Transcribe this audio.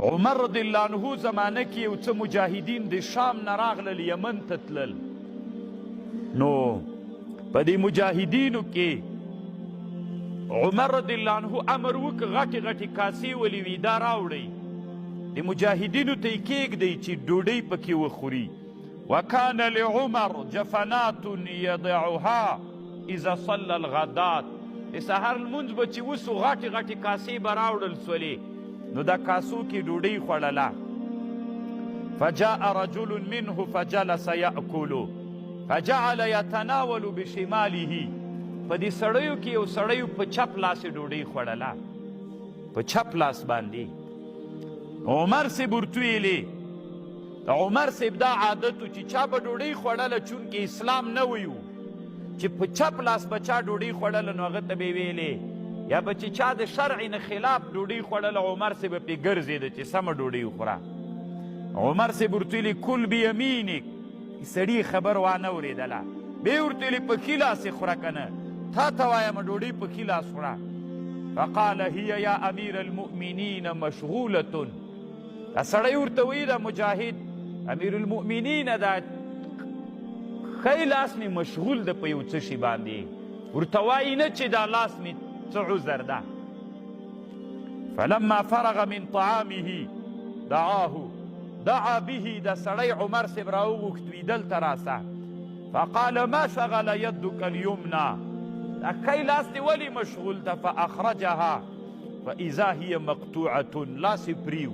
عمر رضی الله عنه زمانه کې یو څه مجاهدین د شام نه راغلل یمن ته تلل. نو په دې مجاهدینو کې عمر رضی الله عنه امر وکړ غټې غټې کاسې ولې وي دا راوړئ د مجاهدینو ته یې کېږدئ چې ډوډۍ پکې وخوري. وکان لعمر جفنات یضعها اذا صلى الغدات. د سهار لمونځ به چې وسو غټې غټې کاسې به راوړل سولې نو دا کاسو کې ډوډۍ خوړله. فجاء رجل منه فجلس یأکل فجعل یتناول بشماله. په دې سړیو کې یو سړی په چپ لاس ډوډۍ خوړله، په چپ لاس باندې. عمر صاحب ورته ویلې د عمر صاحب دا عادت و چې چا به ډوډۍ خوړله چونکې اسلام نه ویو چې په چپ لاس به چا ډوډۍ خوړله نو هغه ته به یې ویلې یا به چې چا د شرع نه خلاف ډوډۍ خوړله عمر صاحب به پرې ګرځېده چې سمه ډوډۍ وخوره. عمر صاحب ورته ویلې کل بیمینک. سړي خبر وانه اورېدله. بیا ورته ویلې په ښي لاس یې خوره که نه تا ته وایم ډوډۍ په ښي لاس خوره. فقال هي یا امیر المؤمنین مشغولة. دا سړی ورته وایي دا مجاهد امیر المؤمنین دا ښی لاس مې مشغول ده په یو څه شي باندې، ورته وایي نه چې دا لاس مې څه عذر ده. فلما فرغ من طعامه دعا به. دا سړی عمر صاحب راوغوښت وي دلته راسه. فقال ما شغل يدك اليمنى. دا ښی لاس دې ولې مشغول ده؟ فاخرجها فاذا هي مقطوعة. لاس یې پریو